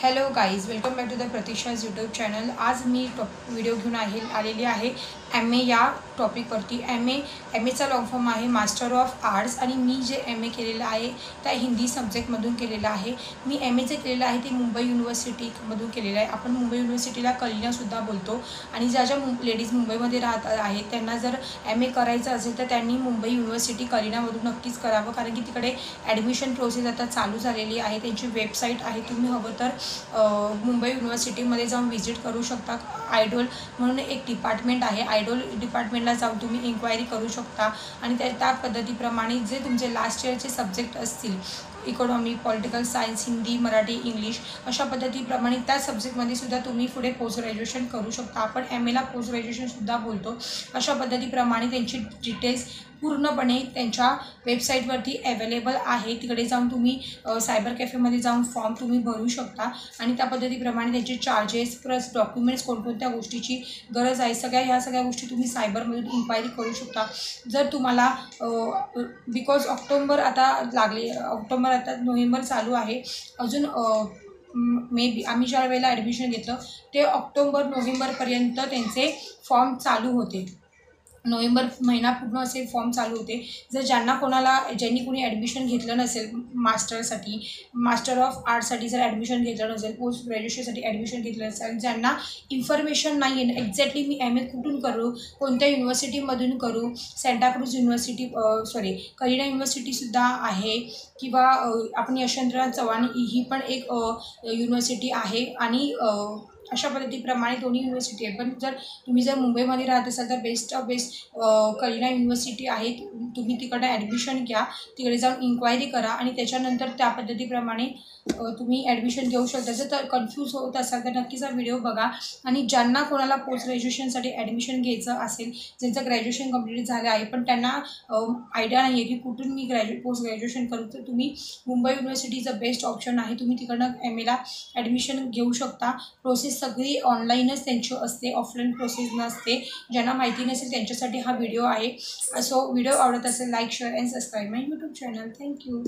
Hello guys, welcome back to the Pratiksha's YouTube channel. आज मी video घेऊन आलेली आहे एम ए या टॉपिकवरती। एम एचा लॉंग फॉर्म आहे मास्टर ऑफ आर्ट्स आणि मी जे एम ए केलेलं आहे त्या हिंदी सब्जेक्टमधून केलेलं आहे। मी एम ए जे केलेलं आहे ते मुंबई युनिव्हर्सिटीमधून केलेलं आहे। आपण मुंबई युनिव्हर्सिटीला कलिनासुद्धा बोलतो आणि ज्या लेडीज मुंबईमध्ये राहत आहेत त्यांना जर एम ए करायचं असेल तर त्यांनी मुंबई युनिव्हर्सिटी कलिनामधून नक्कीच करावं, कारण की तिकडे ॲडमिशन प्रोसेस आता चालू झालेली आहे। त्यांची वेबसाईट आहे, तुम्ही हवं तर मुंबई युनिव्हर्सिटीमध्ये जाऊन व्हिजिट करू शकता। आयडोल म्हणून एक डिपार्टमेंट आहे, आयडोल डिपार्टमेंटला जाऊन तुम्ही इन्क्वायरी करू शकता आणि त्या पद्धतीप्रमाणे जे तुमचे लास्ट इयरचे सब्जेक्ट असतील, economy, political science, Hindi, Marathi, English अशा पद्धतीप्रमाणे त्या सब्जेक्टमध्ये सुद्धा तुम्ही पुढे पोस्ट ग्रॅज्युएशन करू शकता। आपण एम एला पोस्ट ग्रॅज्युएशनसुद्धा बोलतो। अशा पद्धतीप्रमाणे त्यांची डिटेल्स पूर्णपणे त्यांच्या वेबसाईटवरती अवेलेबल आहे। तिकडे जाऊन तुम्ही सायबर कॅफेमध्ये जाऊन फॉर्म तुम्ही भरू शकता आणि त्या पद्धतीप्रमाणे त्यांचे चार्जेस प्लस डॉक्युमेंट्स कोणकोणत्या गोष्टीची गरज आहे ह्या सगळ्या गोष्टी तुम्ही सायबरमधून इन्क्वायरी करू शकता। जर तुम्हाला बिकॉज ऑक्टोबर आता लागले, ऑक्टोबर आता नोव्हेंबर चालू आहे, अजून मे बी आम्ही ज्या वेळेला ॲडमिशन घेतलं ते ऑक्टोबर नोव्हेंबरपर्यंत त्यांचे फॉर्म चालू होते। नोव्हेंबर महिना पूर्ण असे फॉर्म चालू होते। जर ज्यांनी कोणी ॲडमिशन घेतलं नसेल मास्टरसाठी, मास्टर ऑफ आर्ट्ससाठी जर ॲडमिशन घेतलं नसेल, पोस्ट ग्रॅज्युएशनसाठी ॲडमिशन घेतलं नसेल, ज्यांना इन्फॉर्मेशन नाही आहे एक्झॅक्टली मी एम ए कुठून करू, कोणत्या युनिव्हर्सिटीमधून करू, सेंटाक्रूज युनिव्हर्सिटी कलिना युनिव्हर्सिटीसुद्धा आहे किंवा आपण यशवंतराव चव्हाण ही पण एक युनिव्हर्सिटी आहे आणि अशा पद्धतीप्रमाणे दोन्ही युनिव्हर्सिटी आहे। पण तुम्ही जर मुंबईमध्ये राहत असाल तर best of best Kalina university आहे। तुम्ही तिकडे ॲडमिशन घ्या, तिकडे जाऊन इन्क्वायरी करा आणि त्याच्यानंतर त्या पद्धतीप्रमाणे तुम्ही ॲडमिशन घेऊ शकता। जर तर कन्फ्यूज होत असाल तर नक्कीच हा व्हिडिओ बघा आणि ज्यांना कोणाला पोस्ट ग्रॅज्युएशनसाठी ॲडमिशन घ्यायचं असेल, ज्यांचं ग्रॅज्युएशन कंप्लीट झालं आहे पण त्यांना आयडिया नाही आहे की कुठून मी पोस्ट ग्रॅज्युएशन करू, तर तुम्ही मुंबई युनिव्हर्सिटीचं बेस्ट ऑप्शन आहे। तुम्ही तिकडनं एम एला ॲडमिशन घेऊ शकता। प्रोसेस सगळी ऑनलाईनच त्यांची असते, ऑफलाईन प्रोसेस नसते। ज्यांना माहिती नसेल त्यांच्यासाठी हा व्हिडिओ आहे। सो व्हिडिओ आवडत असेल like, share and subscribe my YouTube channel. Thank you.